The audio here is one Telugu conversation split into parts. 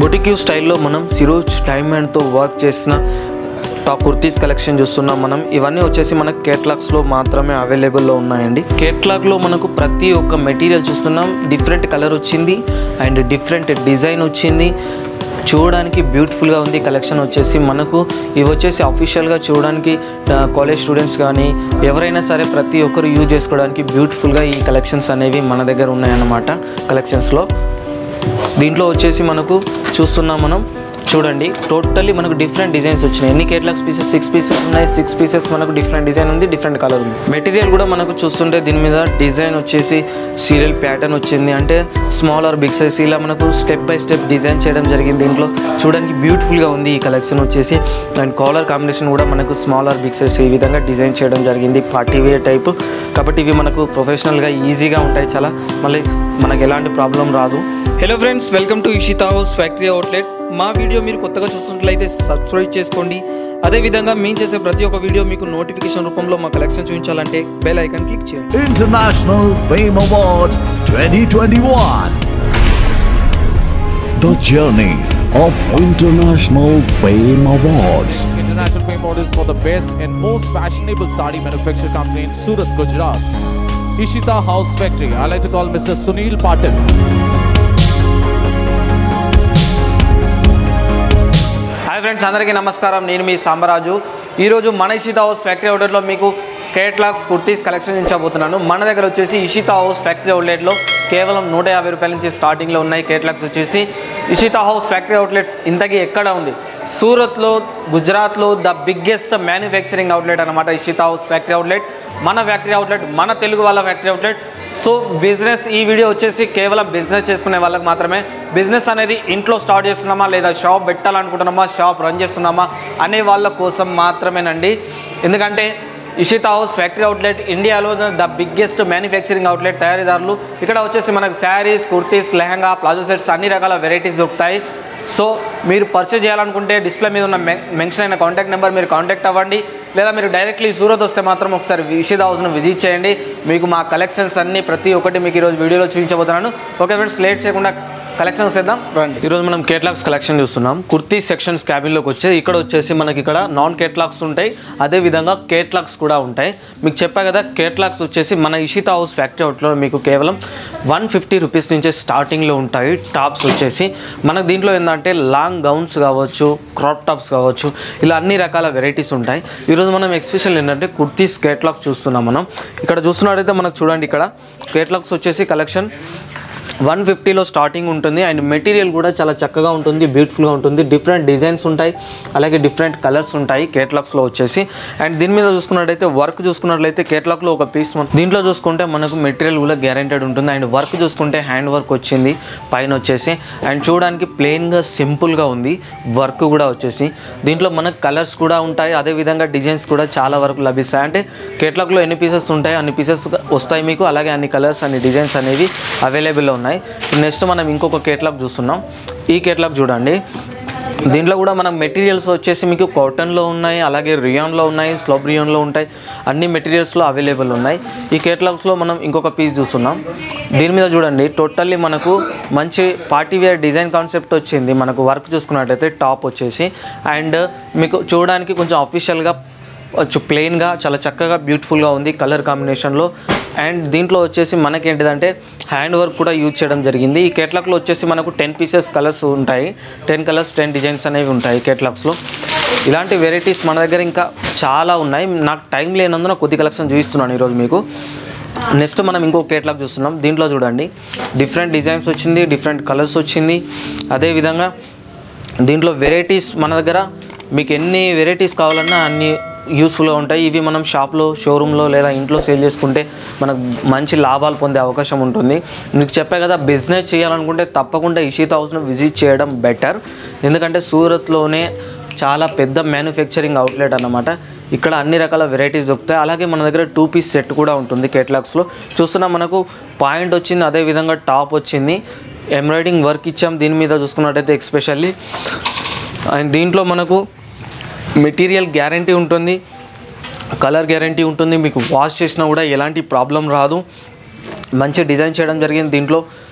బొటిక్యూ స్టైల్లో మనం సిరోజ్ డైమండ్తో వర్క్ చేసిన టాప్ కుర్తీస్ కలెక్షన్ చూస్తున్నాం మనం. ఇవన్నీ వచ్చేసి మనకు కేటలాగ్స్లో మాత్రమే అవైలబుల్లో ఉన్నాయండి. కేటలాగ్లో మనకు ప్రతి ఒక్క మెటీరియల్ చూస్తున్నాం, డిఫరెంట్ కలర్ వచ్చింది అండ్ డిఫరెంట్ డిజైన్ వచ్చింది. చూడడానికి బ్యూటిఫుల్గా ఉంది కలెక్షన్ వచ్చేసి మనకు. ఇవి వచ్చేసి అఫీషియల్గా చూడడానికి కాలేజ్ స్టూడెంట్స్ కానీ ఎవరైనా సరే ప్రతి ఒక్కరు యూజ్ చేసుకోవడానికి బ్యూటిఫుల్గా ఈ కలెక్షన్స్ అనేవి మన దగ్గర ఉన్నాయన్నమాట. కలెక్షన్స్లో దీంట్లో వచ్చేసి మనకు చూస్తున్నాం మనం, చూడండి టోటల్లీ మనకు డిఫరెంట్ డిజైన్స్ వచ్చినాయి. ఎన్ని కేటలాగ్స్ పీసెస్ 6 పీసెస్ ఉన్నాయి. 6 పీసెస్ మనకు డిఫరెంట్ డిజైన్ ఉంది, డిఫరెంట్ కలర్ ఉంది. మెటీరియల్ కూడా మనకు చూస్తుంటే దీని మీద డిజైన్ వచ్చేసి సీరియల్ ప్యాటర్న్ వచ్చింది, అంటే స్మాల్ ఆర్ బిగ్ సైజ్ ఇలా మనకు స్టెప్ బై స్టెప్ డిజైన్ చేయడం జరిగింది. దీంట్లో చూడడానికి బ్యూటిఫుల్గా ఉంది ఈ కలెక్షన్ వచ్చేసి. అండ్ కాలర్ కాంబినేషన్ కూడా మనకు స్మాల్ ఆర్ బిగ్ సైజ్ ఈ విధంగా డిజైన్ చేయడం జరిగింది, పార్టీ వేర్ టైప్. కాబట్టి ఇవి మనకు ప్రొఫెషనల్గా ఈజీగా ఉంటాయి చాలా, మళ్ళీ మనకు ఎలాంటి ప్రాబ్లం రాదు. Hello friends, welcome to Ishita house factory outlet. మా వీడియో మీరు కొత్తగా చూస్తున్నట్లయితే సబ్స్క్రైబ్ చేసుకోండి. అదేవిధంగా మేము చేసే ప్రతి ఒక్క వీడియో మీకు నోటిఫికేషన్ రూపంలో మా కలెక్షన్ చూపించాలంటే బెల్ ఐకాన్ క్లిక్ చేయండి. International Fame Award 2021. The journey of International Fame Awards. International Fame Award is for the best and most fashionable sari manufacturing company in Surat, Gujarat. Ishita House Factory. I like to call Mr. Sunil Patil. Hi friends, అందరికీ నమస్కారం. నేను మీ సాంబరాజు. ఈరోజు మన ఇషితా హౌస్ ఫ్యాక్టరీ అవుట్లెట్లో మీకు కేటలాగ్స్ కుర్తీస్ కలెక్షన్ చూపించబోతున్నాను. మన దగ్గర వచ్చేసి ఇషితా హౌస్ ఫ్యాక్టరీ అవుట్లెట్లో కేవలం 150 రూపాయల నుంచి స్టార్టింగ్లో ఉన్నాయి కేటలాగ్స్ వచ్చేసి. ఇషితా హౌస్ ఫ్యాక్టరీ అవుట్లెట్స్ ఇంతకీ ఎక్కడ ఉంది? సూరత్లో, గుజరాత్లో ద బిగ్గెస్ట్ మ్యానుఫ్యాక్చరింగ్ అవుట్లెట్ అనమాట ఇషితా హౌస్ ఫ్యాక్టరీ అవుట్లెట్. మన ఫ్యాక్టరీ అవుట్లెట్, మన తెలుగు వాళ్ళ ఫ్యాక్టరీ అవుట్లెట్. సో బిజినెస్, ఈ వీడియో వచ్చేసి కేవలం బిజినెస్ చేసుకునే వాళ్ళకి మాత్రమే. బిజినెస్ అనేది ఇంట్లో స్టార్ట్ చేస్తున్నామా లేదా షాప్ పెట్టాలనుకుంటున్నామా, షాప్ రన్ చేస్తున్నామా అనే వాళ్ళ కోసం మాత్రమేనండి. ఎందుకంటే ఇషితా హౌస్ ఫ్యాక్టరీ అవుట్లెట్ ఇండియాలో ద బిగ్గెస్ట్ మ్యానుఫ్యాక్చరింగ్ అవుట్లెట్, తయారీదారులు. ఇక్కడ వచ్చేసి మనకు శారీస్, కుర్తీస్, లెహంగా, ప్లాజో సెట్స్ అన్ని రకాల వెరైటీస్ దొరుకుతాయి. సో మీరు పర్చేజ్ చేయాలనుకుంటే డిస్ప్లే మీద ఉన్న మెన్షన్ అయిన కాంటాక్ట్ నెంబర్ మీరు కాంటాక్ట్ అవ్వండి, లేదా మీరు డైరెక్ట్లీ సూరత్ వస్తే మాత్రం ఒకసారి ఇషితా హౌస్ను విజిట్ చేయండి. మీకు మా కలెక్షన్స్ అన్నీ ప్రతి ఒక్కటి మీకు ఈరోజు వీడియోలో చూపించబోతున్నాను. ఓకే ఫ్రెండ్స్, లేట్ చేయకుండా కలెక్షన్స్ చేద్దాం రండి. ఈరోజు మనం కేటలాగ్స్ కలెక్షన్ చూస్తున్నాం. కుర్తీ సెక్షన్స్ క్యాబిన్లోకి వచ్చి ఇక్కడ వచ్చేసి మనకి ఇక్కడ నాన్ కేటలాగ్స్ ఉంటాయి, అదేవిధంగా కేటలాగ్స్ కూడా ఉంటాయి. మీకు చెప్పా కదా, కేటలాగ్స్ వచ్చేసి మన ఇషితా హౌస్ ఫ్యాక్టరీ అవుట్లో మీకు కేవలం 150 రూపీస్ నుంచే స్టార్టింగ్లో ఉంటాయి. టాప్స్ వచ్చేసి మనకు దీంట్లో ఏంటంటే లాంగ్ గౌన్స్ కావచ్చు, క్రాప్ టాప్స్ కావచ్చు, ఇలా అన్ని రకాల వెరైటీస్ ఉంటాయి. ఈరోజు మనం ఎక్స్పెషల్ ఏంటంటే కుర్తీస్ కేటలాగ్స్ చూస్తున్నాం మనం. ఇక్కడ చూస్తున్నట్టయితే మనకు చూడండి, ఇక్కడ కేటలాగ్స్ వచ్చేసి కలెక్షన్ 150లో స్టార్టింగ్ ఉంటుంది. అండ్ మెటీరియల్ కూడా చాలా చక్కగా ఉంటుంది, బ్యూటిఫుల్గా ఉంటుంది. డిఫరెంట్ డిజైన్స్ ఉంటాయి, అలాగే డిఫరెంట్ కలర్స్ ఉంటాయి కేటలాగ్స్లో వచ్చేసి. అండ్ దీని మీద చూసుకున్నట్టయితే వర్క్ చూసుకున్నట్లయితే కేటలాగ్లో ఒక పీస్ దీంట్లో చూసుకుంటే మనకు మెటీరియల్ కూడా గ్యారెంటెడ్ ఉంటుంది. అండ్ వర్క్ చూసుకుంటే హ్యాండ్ వర్క్ వచ్చింది పైన వచ్చేసి. అండ్ చూడడానికి ప్లెయిన్గా సింపుల్గా ఉంది వర్క్ కూడా వచ్చేసి. దీంట్లో మనకు కలర్స్ కూడా ఉంటాయి, అదేవిధంగా డిజైన్స్ కూడా చాలా వరకు లభిస్తాయి. అంటే కేటలాగ్లో ఎన్ని పీసెస్ ఉంటాయి అన్ని పీసెస్ వస్తాయి మీకు, అలాగే అన్ని కలర్స్ అన్ని డిజైన్స్ అనేవి అవైలబుల్లో ఉన్నాయి. నెక్స్ట్ మనం ఇంకొక కేటలాగ్ చూస్తున్నాం. ఈ కేటలాగ్ చూడండి, దీంట్లో కూడా మనం మెటీరియల్స్ వచ్చేసి మీకు కాటన్లో ఉన్నాయి, అలాగే రియాన్లో ఉన్నాయి, స్లబ్ రియాన్లో ఉంటాయి, అన్ని మెటీరియల్స్లో అవైలబుల్ ఉన్నాయి. ఈ కేటలాగ్స్లో మనం ఇంకొక పీస్ చూస్తున్నాం. దీని మీద చూడండి, టోటల్లీ మనకు మంచి పార్టీ వేర్ డిజైన్ కాన్సెప్ట్ వచ్చింది. మనకు వర్క్ చూసుకున్నట్టయితే టాప్ వచ్చేసి, అండ్ మీకు చూడడానికి కొంచెం అఫీషియల్గా ప్లెయిన్గా చాలా చక్కగా బ్యూటిఫుల్గా ఉంది కలర్ కాంబినేషన్లో. అండ్ దీంట్లో వచ్చేసి మనకేంటిదంటే హ్యాండ్ వర్క్ కూడా యూజ్ చేయడం జరిగింది. ఈ కేటలాగ్లో వచ్చేసి మనకు 10 పీసెస్ కలర్స్ ఉంటాయి, 10 కలర్స్ 10 డిజైన్స్ అనేవి ఉంటాయి కేటలాగ్స్లో. ఇలాంటి వెరైటీస్ మన దగ్గర ఇంకా చాలా ఉన్నాయి. నాకు టైం లేనందున కొద్ది కలెక్షన్ చూపిస్తున్నాను ఈరోజు మీకు. నెక్స్ట్ మనం ఇంకో కేటలాగ్ చూస్తున్నాం. దీంట్లో చూడండి, డిఫరెంట్ డిజైన్స్ వచ్చింది, డిఫరెంట్ కలర్స్ వచ్చింది. అదేవిధంగా దీంట్లో వెరైటీస్ మన దగ్గర మీకు ఎన్ని వెరైటీస్ కావాలన్నా అన్ని యూస్ఫుల్గా ఉంటాయి. ఇవి మనం షాప్లో, షోరూంలో లేదా ఇంట్లో సేల్ చేసుకుంటే మనకు మంచి లాభాలు పొందే అవకాశం ఉంటుంది. మీకు చెప్పే కదా, బిజినెస్ చేయాలనుకుంటే తప్పకుండా ఇషితా హౌస్ను విజిట్ చేయడం బెటర్. ఎందుకంటే సూరత్లోనే చాలా పెద్ద మ్యానుఫ్యాక్చరింగ్ అవుట్లెట్ అన్నమాట. ఇక్కడ అన్ని రకాల వెరైటీస్ దొరుకుతాయి. అలాగే మన దగ్గర 2 పీస్ సెట్ కూడా ఉంటుంది కేటలాగ్స్లో. చూస్తున్నా మనకు పాయింట్ వచ్చింది, అదేవిధంగా టాప్ వచ్చింది, ఎంబ్రాయిడింగ్ వర్క్ ఇచ్చాం దీని మీద చూసుకున్నట్టయితే ఎక్స్పెషల్లీ. అండ్ దీంట్లో మనకు మెటీరియల్ గ్యారంటీ ఉంటుంది, కలర్ గ్యారంటీ ఉంటుంది. మీకు వాష్ చేసినా కూడా ఎలాంటి ప్రాబ్లం రాదు. మంచి డిజైన్ చేయడం జరిగింది దీంట్లో.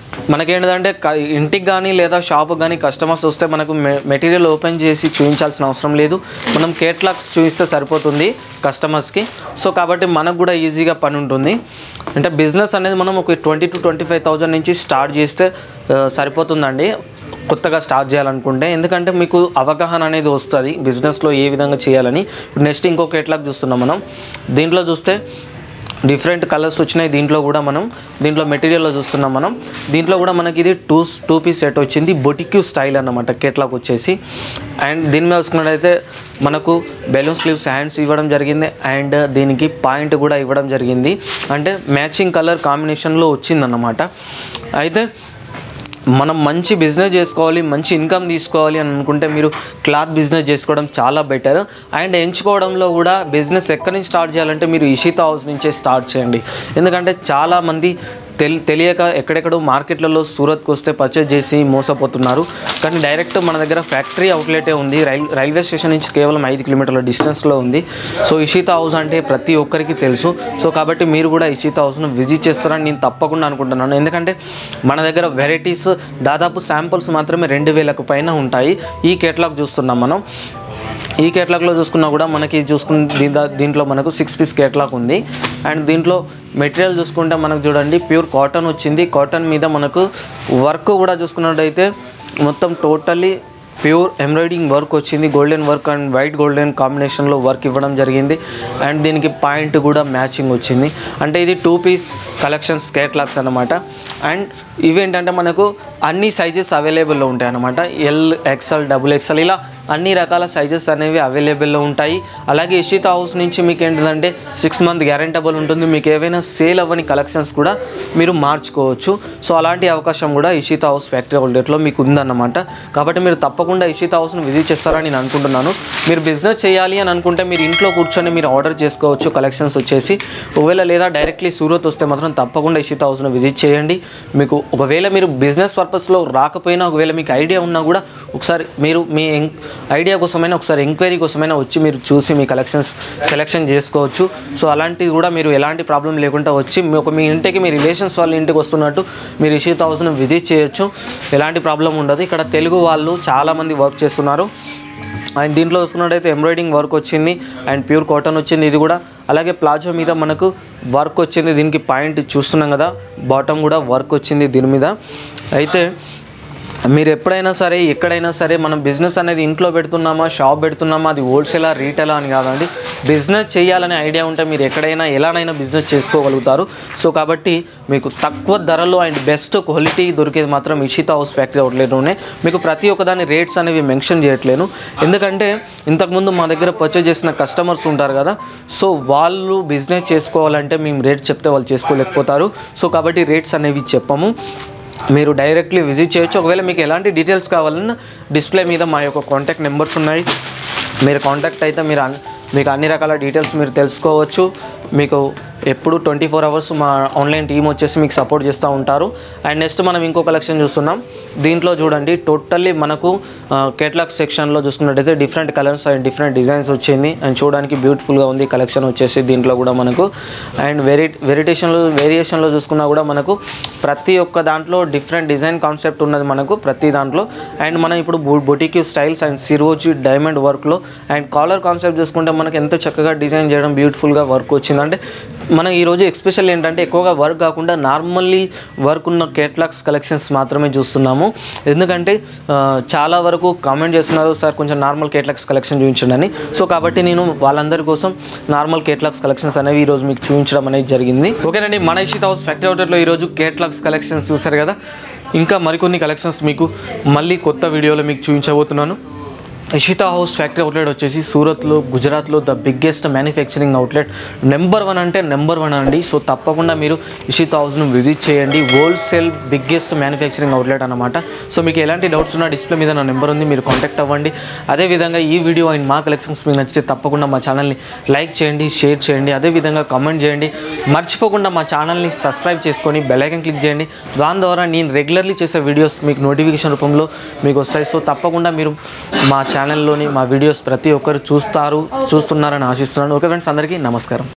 మనకేంటంటే ఇంటికి కానీ లేదా షాప్కి కానీ కస్టమర్స్ వస్తే మనకు మెటీరియల్ ఓపెన్ చేసి చూపించాల్సిన అవసరం లేదు. మనం కేటలాగ్స్ చూపిస్తే సరిపోతుంది కస్టమర్స్కి. సో కాబట్టి మనకు కూడా ఈజీగా పని ఉంటుంది. అంటే బిజినెస్ అనేది మనం ఒక 20,000 to 25,000 నుంచి స్టార్ట్ చేస్తే సరిపోతుందండి కొత్తగా స్టార్ట్ చేయాలనుకుంటే. ఎందుకంటే మీకు అవగాహన అనేది వస్తుంది బిజినెస్లో ఏ విధంగా చేయాలని. నెక్స్ట్ ఇంకో కేటలాగ్ చూస్తున్నాం మనం. దీంట్లో చూస్తే డిఫరెంట్ కలర్స్ వచ్చినాయి. దీంట్లో కూడా మనం దీంట్లో మెటీరియల్లో చూస్తున్నాం మనం. దీంట్లో కూడా మనకి ఇది టూ పీస్ సెట్ వచ్చింది. బొటిక్యూ స్టైల్ అన్నమాట కేటలాగ్ వచ్చేసి. అండ్ దీని మీద చూసుకున్నట్టయితే మనకు బెలూన్ స్లీవ్స్ హ్యాండ్స్ ఇవ్వడం జరిగింది. అండ్ దీనికి పాయింట్ కూడా ఇవ్వడం జరిగింది. అంటే మ్యాచింగ్ కలర్ కాంబినేషన్లో వచ్చిందన్నమాట. అయితే మనం మంచి బిజినెస్ చేసుకోవాలి, మంచి ఇన్కమ్ తీసుకోవాలి అని అనుకుంటే మీరు క్లాత్ బిజినెస్ చేసుకోవడం చాలా బెటర్. అండ్ ఎంచుకోవడంలో కూడా బిజినెస్ ఎక్కడి నుంచి స్టార్ట్ చేయాలంటే మీరు ఇషితా హౌస్ నుంచే స్టార్ట్ చేయండి. ఎందుకంటే చాలామంది తెలియక ఎక్కడెక్కడో మార్కెట్లలో సూరత్కి వస్తే పర్చేజ్ చేసి మోసపోతున్నారు. కానీ డైరెక్ట్ మన దగ్గర ఫ్యాక్టరీ అవుట్లెటే ఉంది. రైల్వే స్టేషన్ నుంచి కేవలం 5 కిలోమీటర్ల డిస్టెన్స్లో ఉంది. సో ఇషితా హౌస్ అంటే ప్రతి ఒక్కరికి తెలుసు. సో కాబట్టి మీరు కూడా ఇషితా హౌస్ను విజిట్ చేస్తారని నేను తప్పకుండా అనుకుంటున్నాను. ఎందుకంటే మన దగ్గర వెరైటీస్ దాదాపు శాంపుల్స్ మాత్రమే 2,000కు పైన ఉంటాయి. ఈ కేటలాగ్ చూస్తున్నాం మనం. ఈ కేటలాగ్లో చూసుకున్నా కూడా మనకి దీంట్లో మనకు 6 పీస్ కేటలాగ్ ఉంది. అండ్ దీంట్లో మెటీరియల్ చూసుకుంటే మనకు చూడండి ప్యూర్ కాటన్ వచ్చింది. కాటన్ మీద మనకు వర్క్ కూడా చూసుకున్నట్టయితే మొత్తం టోటల్లీ ప్యూర్ ఎంబ్రాయిడింగ్ వర్క్ వచ్చింది. Golden work and white golden కాంబినేషన్లో వర్క్ ఇవ్వడం జరిగింది. అండ్ దీనికి పాయింట్ కూడా మ్యాచింగ్ వచ్చింది. అంటే ఇది 2 పీస్ కలెక్షన్స్ కేటలాగ్స్ అన్నమాట. అండ్ ఇవేంటంటే మనకు అన్ని సైజెస్ అవైలబుల్లో ఉంటాయి అన్నమాట. L, XL, XXL ఇలా అన్ని రకాల సైజెస్ అనేవి అవైలబుల్లో ఉంటాయి. అలాగే ఇషితా హౌస్ నుంచి మీకు ఏంటంటే 6 month గ్యారెంటబుల్ ఉంటుంది. మీకు ఏవైనా సేల్ అవ్వని కలెక్షన్స్ కూడా మీరు మార్చుకోవచ్చు. సో అలాంటి అవకాశం కూడా ఇషితా హౌస్ ఫ్యాక్టరీ అవుట్లెట్లో మీకు ఉందన్నమాట. కాబట్టి మీరు తప్పకుండా ఇషితా హౌస్ను విజిట్ చేస్తారని నేను అనుకుంటున్నాను. మీరు బిజినెస్ చేయాలి అని అనుకుంటే మీరు ఇంట్లో కూర్చొని మీరు ఆర్డర్ చేసుకోవచ్చు కలెక్షన్స్ వచ్చేసి. ఒకవేళ లేదా డైరెక్ట్లీ సూరత్ వస్తే మాత్రం తప్పకుండా ఇషితా హౌస్ను విజిట్ చేయండి. మీకు ఒకవేళ మీరు బిజినెస్ పర్పస్లో రాకపోయినా ఒకవేళ మీకు ఐడియా ఉన్నా కూడా ఒకసారి మీరు మీ ఐడియా కోసమైనా ఒకసారి ఎంక్వైరీ కోసమైనా వచ్చి మీరు చూసి మీ కలెక్షన్స్ సెలెక్షన్ చేసుకోవచ్చు. సో అలాంటివి కూడా మీరు ఎలాంటి ప్రాబ్లం లేకుండా వచ్చి మీ ఇంటికి మీ రిలేషన్స్ వాళ్ళ ఇంటికి వస్తున్నట్టు మీరు ఇషితా హౌస్ను విజిట్ చేయొచ్చు. ఎలాంటి ప్రాబ్లం ఉండదు. ఇక్కడ తెలుగు వాళ్ళు చాలామంది వర్క్ చేస్తున్నారు. అండ్ దీంట్లో చూసుకున్నట్టయితే ఎంబ్రాయిడింగ్ వర్క్ వచ్చింది. అండ్ ప్యూర్ కాటన్ వచ్చింది ఇది కూడా. అలాగే ప్లాజో మీద మనకు వర్క్ వచ్చింది. దీనికి పాయింట్ చూస్తున్నాం కదా, బాటమ్ కూడా వర్క్ వచ్చింది దీని మీద. అయితే మీరు ఎప్పుడైనా సరే ఎక్కడైనా సరే మనం బిజినెస్ అనేది ఇంట్లో పెడుతున్నామా షాప్ పెడుతున్నామా అది హోల్సేలా రీటైలా అని కాదండి. బిజినెస్ చేయాలనే ఐడియా ఉంటే మీరు ఎక్కడైనా ఎలానైనా బిజినెస్ చేసుకోగలుగుతారు. సో కాబట్టి మీకు తక్కువ ధరలో అండ్ బెస్ట్ క్వాలిటీ దొరికేది మాత్రం ఇషితా హౌస్ ఫ్యాక్టరీ అవుట్లెట్లోనే. మీకు ప్రతి ఒక్కదాని రేట్స్ అనేవి మెన్షన్ చేయట్లేను. ఎందుకంటే ఇంతకుముందు మా దగ్గర పర్చేజ్ చేసిన కస్టమర్స్ ఉంటారు కదా, సో వాళ్ళు బిజినెస్ చేసుకోవాలంటే మేము రేట్ చెప్తే వాళ్ళు చేసుకోలేకపోతారు. సో కాబట్టి రేట్స్ అనేవి చెప్పము. మీరు డైరెక్ట్లీ విజిట్ చేయొచ్చు. ఒకవేళ మీకు ఎలాంటి డీటెయిల్స్ కావాలన్నా డిస్ప్లే మీద మా యొక్క కాంటాక్ట్ నెంబర్స్ ఉన్నాయి. మీరు కాంటాక్ట్ అయితే మీకు అన్ని రకాల డీటెయిల్స్ మీరు తెలుసుకోవచ్చు. మీకు ఎప్పుడు 24 hours మా ఆన్లైన్ టీమ్ వచ్చేసి మీకు సపోర్ట్ చేస్తూ ఉంటారు. అండ్ నెక్స్ట్ మనం ఇంకో కలెక్షన్ చూస్తున్నాం. దీంట్లో చూడండి టోటల్లీ మనకు కేటలాగ్ సెక్షన్లో చూసుకున్నట్టయితే different colours and different designs వచ్చింది. అండ్ చూడడానికి బ్యూటిఫుల్గా ఉంది కలెక్షన్ వచ్చేసి దీంట్లో కూడా మనకు. అండ్ వేరియేషన్లో చూసుకున్నా కూడా మనకు ప్రతి ఒక్క దాంట్లో డిఫరెంట్ డిజైన్ కాన్సెప్ట్ ఉన్నది మనకు ప్రతి దాంట్లో. అండ్ మనం ఇప్పుడు బొటిక్యూ స్టైల్స్ అండ్ సిరోజీ డైమండ్ వర్క్లో అండ్ కాలర్ కాన్సెప్ట్ చూసుకుంటే మనకు ఎంత చక్కగా డిజైన్ చేయడం బ్యూటిఫుల్గా వర్క్ వచ్చింది. అంటే మనం ఈరోజు ఎక్స్పెషల్ ఏంటంటే ఎక్కువగా వర్క్ కాకుండా నార్మల్లీ వర్క్ ఉన్న కేటలాగ్స్ కలెక్షన్స్ మాత్రమే చూస్తున్నాము. ఎందుకంటే చాలా వరకు కామెంట్ చేస్తున్నారు సార్ కొంచెం నార్మల్ కేటలాగ్స్ కలెక్షన్ చూపించండి అని. సో కాబట్టి నేను వాళ్ళందరి కోసం నార్మల్ కేటలాగ్స్ కలెక్షన్స్ అనేవి ఈరోజు మీకు చూపించడం అనేది జరిగింది. ఓకేనండి, మన ఇషితా హౌస్ ఫ్యాక్టరీ అవుట్లెట్లో ఈరోజు కేటలాగ్స్ కలెక్షన్స్ చూసారు కదా. ఇంకా మరికొన్ని కలెక్షన్స్ మీకు మళ్ళీ కొత్త వీడియోలో మీకు చూపించబోతున్నాను. ఇషితా హౌస్ ఫ్యాక్టరీ అవుట్లెట్ వచ్చేసి సూరత్లో గుజరాత్లో the biggest manufacturing outlet. Number 1 అంటే నెంబర్ 1 అండి. సో తప్పకుండా మీరు ఇషితా హౌస్ను విజిట్ చేయండి. హోల్సేల్ బిగ్గెస్ట్ మ్యానుఫ్యాక్చరింగ్ అవుట్లెట్ అనమాట. సో మీకు ఎలాంటి డౌట్స్ ఉన్నా డిస్ప్లే మీద నా నెంబర్ ఉంది, మీరు కాంటాక్ట్ అవ్వండి. అదేవిధంగా ఈ వీడియో అండ్ మా కలెక్షన్స్ మీకు నచ్చితే తప్పకుండా మా ఛానల్ని లైక్ చేయండి, షేర్ చేయండి, అదేవిధంగా కామెంట్ చేయండి. మర్చిపోకుండా మా ఛానల్ని సబ్స్క్రైబ్ చేసుకొని బెల్ ఐకాన్ క్లిక్ చేయండి. దాని ద్వారా నేను రెగ్యులర్లీ చేసే వీడియోస్ మీకు నోటిఫికేషన్ రూపంలో మీకు వస్తాయి. సో తప్పకుండా మీరు మా ఛానల్లోని మా వీడియోస్ ప్రతి ఒక్కరు చూస్తున్నారని ఆశిస్తున్నాను. ఓకే ఫ్రెండ్స్, అందరికీ నమస్కారం.